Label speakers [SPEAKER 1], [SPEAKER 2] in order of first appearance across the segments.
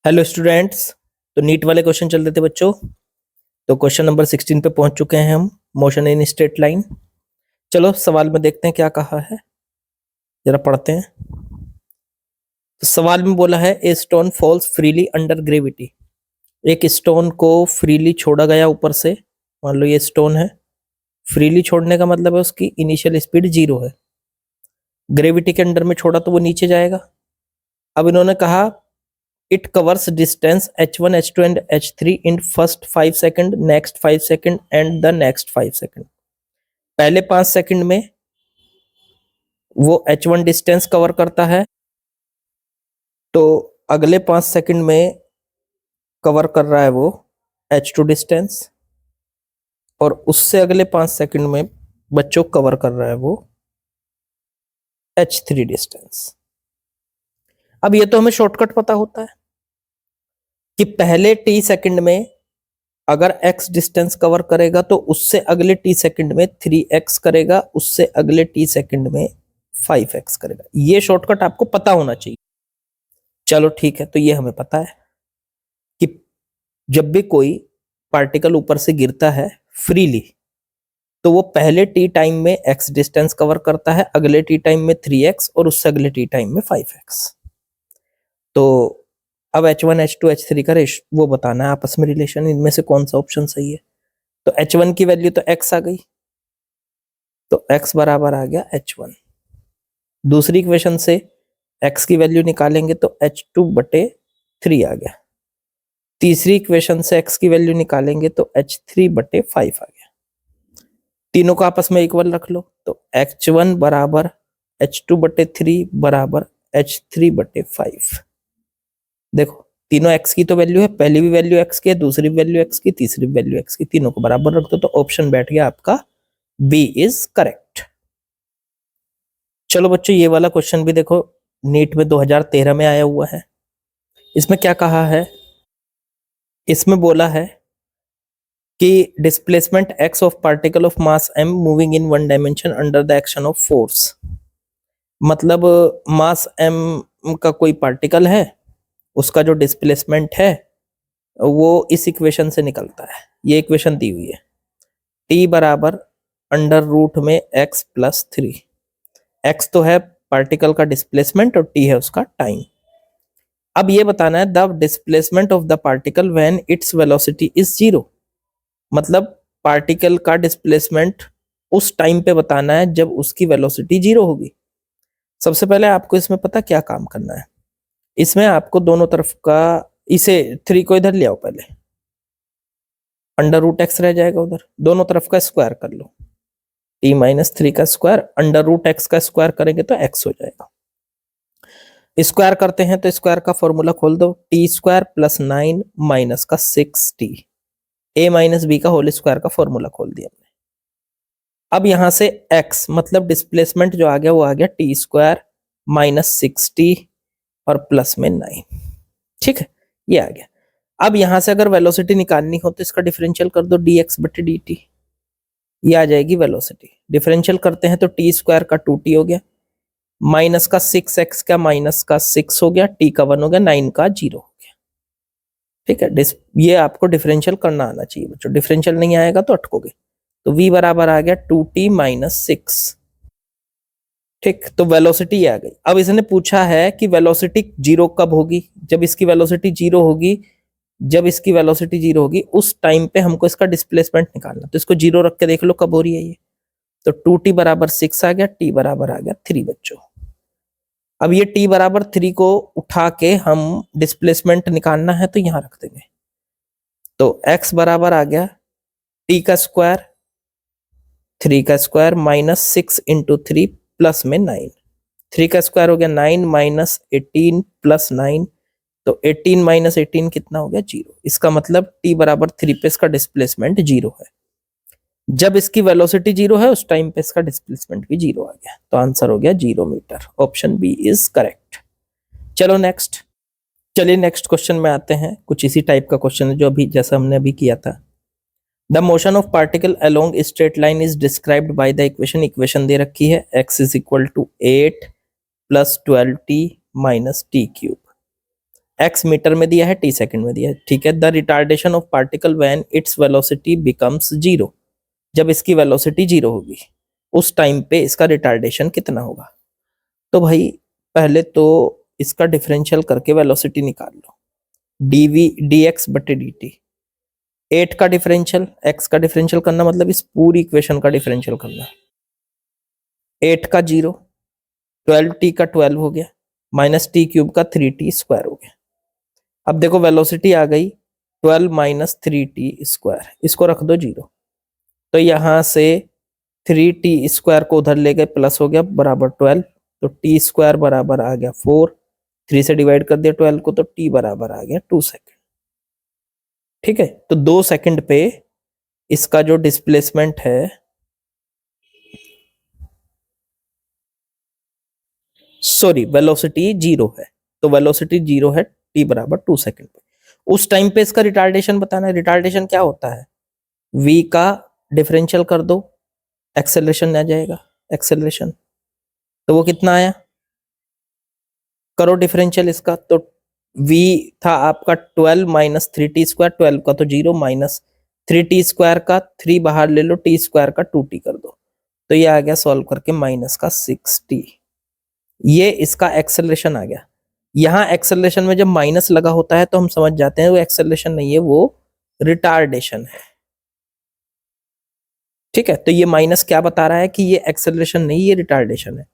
[SPEAKER 1] Hello students. तो NEET वाले question चल रहे थे बच्चों। तो क्वेश्चन नंबर 16 पे पहुंच चुके हैं हम। Motion in straight line. चलो सवाल में देखते हैं क्या कहा है, जरा पढ़ते हैं। तो सवाल में बोला है a stone falls freely under gravity. एक स्टोन को फ्रीली छोड़ा गया ऊपर से। मान लो ये स्टोन है, फ्रीली छोड़ने का मतलब है उसकी इनिशियल स्पीड 0 है। ग्रेविटी के अंडर में छोड़ा तो वो नीचे जाएगा। अब इन्होंने कहा it covers distance h1 h2 and h3 in first 5 second, next 5 second and the next 5 second। पहले 5 सेकंड में वो h1 डिस्टेंस कवर करता है, तो अगले 5 सेकंड में कवर कर रहा है वो h2 डिस्टेंस, और उससे अगले 5 सेकंड में बच्चों कवर कर रहा है वो h3 डिस्टेंस। अब ये तो हमें शॉर्टकट पता होता है कि पहले t सेकंड में अगर x डिस्टेंस कवर करेगा तो उससे अगले t सेकंड में 3x करेगा, उससे अगले t सेकंड में 5x करेगा। ये शॉर्टकट आपको पता होना चाहिए। चलो ठीक है, तो ये हमें पता है कि जब भी कोई पार्टिकल ऊपर से गिरता है फ्रीली, तो वो पहले t टाइम में x डिस्टेंस कवर करता है, अगले t टाइम में 3x और उससे अगले t टाइम में 5x। तो अब h1 h2 h3 का वो बताना है आपस में रिलेशन, इनमें से कौन सा ऑप्शन सही है। तो h1 की वैल्यू तो x आ गई, तो x बराबर आ गया h1। दूसरी इक्वेशन से x की वैल्यू निकालेंगे तो h2 बटे 3 आ गया। तीसरी इक्वेशन से x की वैल्यू निकालेंगे तो h3 बटे 5 आ गया। तीनों को आपस में इक्वल रख लो, तो h1 बराबर h2 बटे 3 बराबर h3 बटे 5। देखो तीनों x की तो वैल्यू है, पहली भी वैल्यू x की है, दूसरी वैल्यू x की, तीसरी वैल्यू x की, तीनों को बराबर रख दो तो ऑप्शन बैठ गया आपका B इज करेक्ट। चलो बच्चों ये वाला क्वेश्चन भी देखो, नीट में 2013 में आया हुआ है। इसमें क्या कहा है, इसमें बोला है कि displacement x of particle of mass m moving in one dimension under the action of force. मतलब मास m का कोई पार्टिकल है, उसका जो डिस्प्लेसमेंट है वो इस इक्वेशन से निकलता है। ये इक्वेशन दी हुई है, t बराबर अंडर रूट में x प्लस 3। x तो है पार्टिकल का डिस्प्लेसमेंट और t है उसका टाइम। अब ये बताना है the displacement of the particle when its velocity is 0। मतलब पार्टिकल का डिस्प्लेसमेंट उस टाइम पे बताना है जब उसकी वेलोसिटी 0 होगी। सबसे पहले आपको इसमें पता क्या काम करना है, इसमें आपको दोनों तरफ का, इसे 3 को इधर ले आओ, पहले अंडर रूट एक्स रह जाएगा, उधर दोनों तरफ का स्क्वायर कर लो। t माइनस 3 का स्क्वायर अंडर रूट एक्स का स्क्वायर करेंगे तो x हो जाएगा। स्क्वायर करते हैं तो स्क्वायर का फॉर्मूला खोल दो, टी स्क्वायर प्लस 9 माइनस का 6t। a माइनस बी का होल स्क्वायर का फॉर्मूला खोल दिया हमने। अब यहां से x मतलब डिस्प्लेसमेंट जो आ गया वो आ गया टी स्क्वायर माइनस 6t और प्लस में 9। ठीक है, ये आ गया। अब यहां से अगर वेलोसिटी निकालनी हो तो इसका डिफरेंशियल कर दो dx बटे dt, ये आ जाएगी वेलोसिटी। डिफरेंशियल करते हैं तो टी स्क्वायर का 2t हो गया, माइनस का 6x का माइनस का 6 हो गया, t का 1 हो गया, 9 का 0 हो गया। ठीक है, ये आपको डिफरेंशियल करना आना चाहिए बच्चों, डिफरेंशियल नहीं आएगा तो अटकोगे। तो v बराबर आ गया 2t माइनस 6। ठीक, तो वेलोसिटी आ गई। अब इसने पूछा है कि वेलोसिटी 0 कब होगी, जब इसकी वेलोसिटी 0 होगी, जब इसकी वेलोसिटी 0 होगी उस टाइम पे हमको इसका डिस्प्लेसमेंट निकालना। तो इसको 0 रख के देख लो कब हो रही है ये। तो 2t बराबर 6 आ गया, t बराबर आ गया 3 बच्चों। अब ये t बराबर 3 को उठा के हम डिस्प्लेसमेंट निकालना है तो यहां रख देंगे। तो x बराबर आ गया t का स्क्वायर 3 का स्क्वायर माइनस 6 इंटू 3 प्लस में 9। 3 का स्क्वायर हो गया 9 माइनस 18 प्लस 9, तो 18 माइनस 18 कितना हो गया 0। इसका मतलब t बराबर 3 पे इसका डिस्प्लेसमेंट 0 है। जब इसकी वेलोसिटी 0 है उस टाइम पे इसका डिस्प्लेसमेंट भी 0 आ गया, तो आंसर हो गया 0 metre. Option B is correct. चलो नेक्स्ट, चलिए नेक्स्ट क्वेश्चन में आते हैं। कुछ इसी टाइप का क्वेश्चन है जो अभी जैसा हमने अभी किया था। The motion of particle along straight line is described by the equation. Equation दे रखी है x is equal to 8 plus 12t minus t cube. x meter में दिया है, t सेकंड में दिया है, ठीक है। The retardation of particle when it's velocity becomes zero, जब इसकी वेलोसिटी जीरो होगी उस टाइम पे इसका रिटार्डेशन कितना होगा। तो भाई पहले तो इसका डिफरेंशियल करके वेलोसिटी निकाल लो, dv dx बटे dt। 8 का डिफरेंशियल, x का डिफरेंशियल करना मतलब इस पूरी इक्वेशन का डिफरेंशियल करना। 8 का 0, 12t का 12 हो गया, माइनस टी क्यूब का 3t स्क्वायर हो गया। अब देखो वेलोसिटी आ गई 12 माइनस 3t स्क्वायर, इसको रख दो 0, तो यहां से 3t स्क्वायर को उधर ले गए, प्लस हो गया बराबर 12, तो t स्क्वायर बराबर आ गया 4, 3 से डिवाइड कर दिया 12 को, तो t बराबर आ गया 2 सेकेंड। ठीक है, तो 2 सेकंड पे इसका जो डिस्प्लेसमेंट है, सॉरी वेलोसिटी जीरो है, तो वेलोसिटी जीरो है t बराबर 2 सेकंड पे। उस टाइम पे इसका रिटार्डेशन बताना है। रिटार्डेशन क्या होता है, v का डिफरेंशियल कर दो, एक्सेलरेशन आ जाएगा, एक्सेलरेशन, तो वो कितना आया, करो डिफरेंशियल इसका, तो v था आपका 12 माइनस 3t स्क्वायर, 12 का तो 0 माइनस 3t स्क्वायर का 3 बाहर ले लो, t स्क्वायर का 2t कर दो, तो ये आ गया सॉल्व करके माइनस का 6t। ये इसका एक्सेलरेशन आ गया। यहाँ एक्सेलरेशन में जब माइनस लगा होता है तो हम समझ जाते हैं वो एक्सेलरेशन नहीं है, वो रिटार्डेशन है। ठीक है, तो ये माइनस क्या बता रहा है कि ये एक्सेलरेशन नहीं, ये रिटार्डेशन है।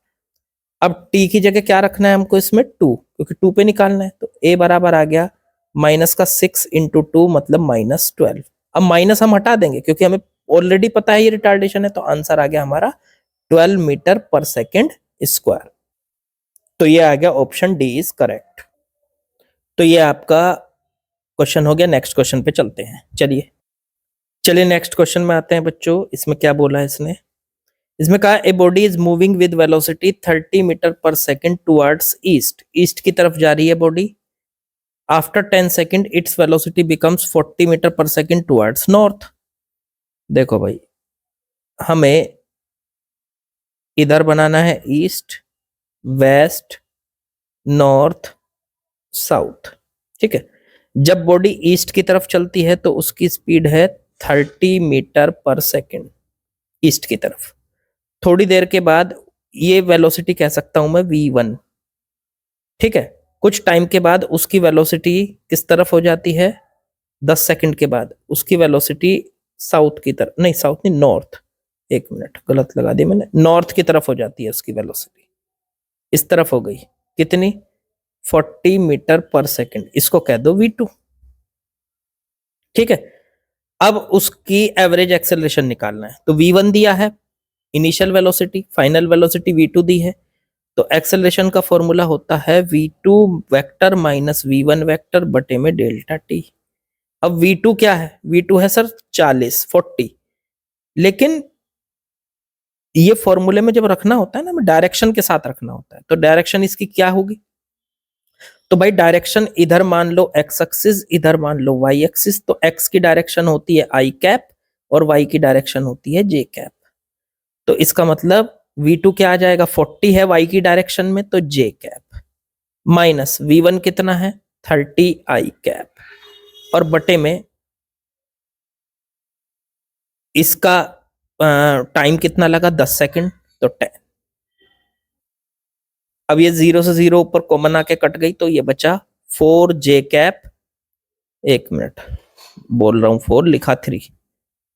[SPEAKER 1] अब t की जगह क्या रखना है हमको इसमें 2, क्योंकि 2 पे निकालना है, तो a बराबर आ गया माइनस का 6 इंटू 2 मतलब माइनस 12। अब माइनस हम हटा देंगे क्योंकि हमें ऑलरेडी पता है ये रिटार्डेशन है, तो आंसर आ गया हमारा 12 मीटर पर सेकेंड स्क्वायर। तो ये आ गया ऑप्शन डी इज करेक्ट। तो ये आपका क्वेश्चन हो गया। नेक्स्ट क्वेश्चन पे चलते हैं। चलिए नेक्स्ट क्वेश्चन में आते हैं बच्चों। इसमें क्या बोला है इसने, इसमें कहा a body is moving with velocity 30 metre per second towards east, east की तरफ जा रही है body. After 10 second its velocity becomes 40 metre per second towards north. देखो भाई हमें इधर बनाना है ईस्ट, वेस्ट, नॉर्थ, साउथ। ठीक है, जब बॉडी ईस्ट की तरफ चलती है तो उसकी स्पीड है 30 मीटर पर सेकेंड ईस्ट की तरफ। थोड़ी देर के बाद ये वेलोसिटी कह सकता हूं मैं v1। ठीक है, कुछ टाइम के बाद उसकी वेलोसिटी किस तरफ हो जाती है, 10 सेकंड के बाद उसकी वेलोसिटी साउथ की तरफ, नहीं साउथ नहीं, नॉर्थ, एक मिनट गलत लगा दी मैंने, नॉर्थ की तरफ हो जाती है उसकी वेलोसिटी, इस तरफ हो गई, कितनी, 40 मीटर पर सेकेंड, इसको कह दो v2। ठीक है, अब उसकी एवरेज एक्सेलरेशन निकालना है, तो v1 दिया है initial velocity, final velocity v2 दी है, तो एक्सेलरेशन का फॉर्मूला होता है v2 vector minus v1 vector बटे में डेल्टा t। अब v2 क्या है, v2 है सर 40 40, लेकिन ये फॉर्मूले में जब रखना होता है ना, डायरेक्शन के साथ रखना होता है, तो डायरेक्शन इसकी क्या होगी, तो भाई डायरेक्शन इधर मान लो x एक्सिस, इधर मान लो y एक्सिस, तो x की डायरेक्शन होती है i कैप और y की डायरेक्शन होती है j कैप। तो इसका मतलब v2 क्या आ जाएगा, 40 है y की डायरेक्शन में तो j कैप, माइनस v1 कितना है 30 i कैप, और बटे में इसका टाइम कितना लगा 10 सेकंड, तो 10। अब ये 0 से 0 ऊपर कॉमन आके कट गई, तो ये बचा 4j कैप, एक मिनट बोल रहा हूं 4 लिखा 3,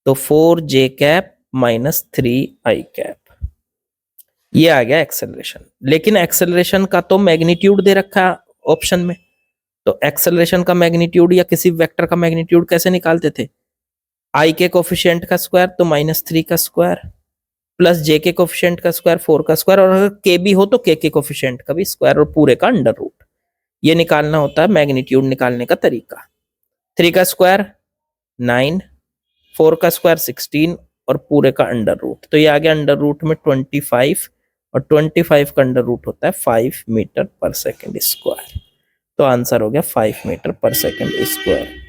[SPEAKER 1] तो 4j cap minus 3i cap, ये आ गया एक्सेलरेशन। लेकिन एक्सेलरेशन का तो मैग्नीट्यूड दे रखा है ऑप्शन में, तो एक्सेलरेशन का मैग्नीट्यूड या किसी वेक्टर का मैग्नीट्यूड कैसे निकालते थे, i के कोफिशिएंट का स्क्वायर तो -3 का स्क्वायर, प्लस j के कोफिशिएंट का स्क्वायर 4 का स्क्वायर, और अगर k भी हो तो k के कोफिशिएंट का भी स्क्वायर, और पूरे का अंडर रूट। ये निकालना होता है मैग्नीट्यूड निकालने का तरीका। 3 का स्क्वायर 9, 4 का स्क्वायर 16 और पूरे का अंडर रूट, तो ये आ गया अंडर रूट में 25, और 25 का अंडर रूट होता है 5 मीटर पर सेकेंड स्क्वायर, तो आंसर हो गया 5 मीटर पर सेकेंड स्क्वायर।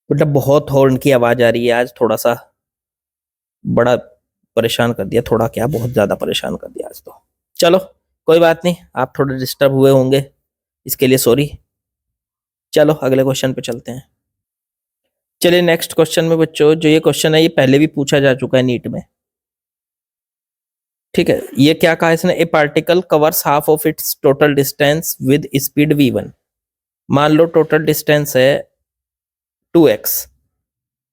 [SPEAKER 1] बेटा बहुत हॉर्न की आवाज आ रही है आज, थोड़ा सा बड़ा परेशान कर दिया, थोड़ा क्या बहुत ज्यादा परेशान कर दिया आज तो। चलो कोई बात नहीं, आप थोड़े डिस्टर्ब हुए होंगे, इसके लिए सॉरी। चलो अगले क्वेश्चन पे चलते हैं। चलिए नेक्स्ट क्वेश्चन में बच्चों, जो ये क्वेश्चन है ये पहले भी पूछा जा चुका है नीट में। ठीक है, ये क्या कहा इसने, ए particle covers half of its total distance with speed v1। मान लो टोटल डिस्टेंस है 2x,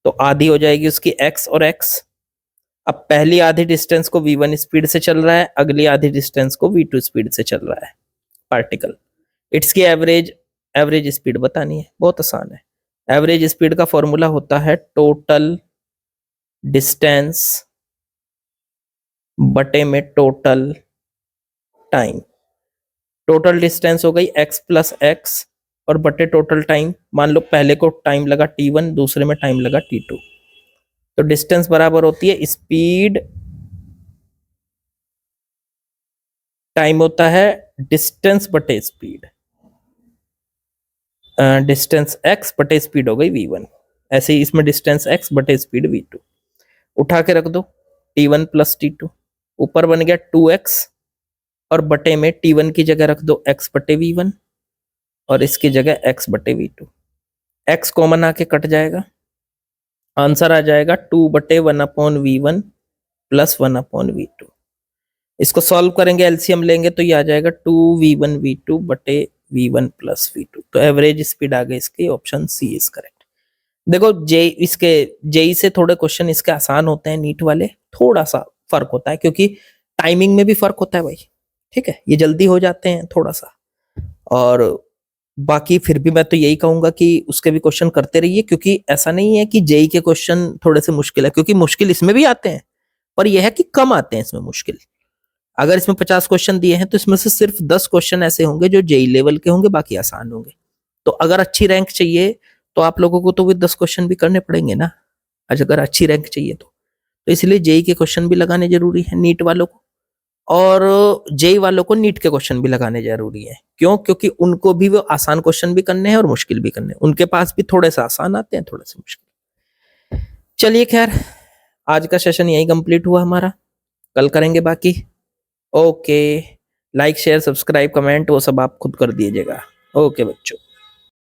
[SPEAKER 1] तो आधी हो जाएगी उसकी x और x। अब पहली आधी डिस्टेंस को v1 स्पीड से चल रहा है, अगली आधी डिस्टेंस को v2 स्पीड से चल रहा है पार्टिकल। इट्स की एवरेज स्पीड बतानी है, बहुत आसान है। एवरेज स्पीड का फॉर्मूला होता है टोटल डिस्टेंस बटे में टोटल टाइम। टोटल डिस्टेंस हो गई x प्लस एक्स और बटे टोटल टाइम। मान लो पहले को टाइम लगा t1, दूसरे में टाइम लगा t2, तो डिस्टेंस बराबर होती है स्पीड टाइम होता है डिस्टेंस बटे स्पीड। डिस्टेंस x बटे स्पीड हो गई v1। ऐसे ही इसमें डिस्टेंस x बटे स्पीड v2। उठा के रख दो t1 प्लस t2, ऊपर बन गया 2x और बटे में t1 की जगह रख दो x बटे v1 और इसकी जगह x बटे v2। x कॉमन आके कट जाएगा, आंसर आ जाएगा 2 बटे 1/v1 प्लस 1/v2। इसको सॉल्व करेंगे, एलसीएम लेंगे तो ये आ जाएगा 2v1v2 बटे v1 प्लस v2। तो एवरेज स्पीड आ गई इसकी, ऑप्शन सी इज करेक्ट। देखो जेई से थोड़े क्वेश्चन इसके आसान होते हैं, नीट वाले थोड़ा सा फर्क होता है क्योंकि टाइमिंग में भी फर्क होता है भाई। ठीक है, ये जल्दी हो जाते हैं थोड़ा सा, और बाकी फिर भी मैं तो यही कहूंगा कि उसके भी क्वेश्चन करते रहिए, क्योंकि ऐसा नहीं है कि जेई के क्वेश्चन थोड़े से मुश्किल है, क्योंकि मुश्किल इसमें भी आते हैं, पर यह है कि कम आते हैं इसमें मुश्किल। अगर इसमें 50 क्वेश्चन दिए हैं तो इसमें से सिर्फ 10 क्वेश्चन ऐसे होंगे जो जेई लेवल के होंगे, बाकी आसान होंगे। तो अगर अच्छी रैंक चाहिए तो आप लोगों को तो भी 10 क्वेश्चन भी करने पड़ेंगे ना, अगर अच्छी रैंक चाहिए तो इसलिए जेई के क्वेश्चन भी लगाने जरूरी है नीट वालों को, और जेई वालों को नीट के क्वेश्चन भी लगाने जरूरी है। क्यों? क्योंकि उनको भी वो आसान क्वेश्चन भी करने हैं और मुश्किल भी करने हैं। उनके पास भी थोड़े से आसान आते हैं, थोड़े से मुश्किल। चलिए खैर, आज का सेशन यही कंप्लीट हुआ हमारा, कल करेंगे बाकी। Okay, like share subscribe comment वो सब आप खुद कर दीजिएगा। ओके बच्चों।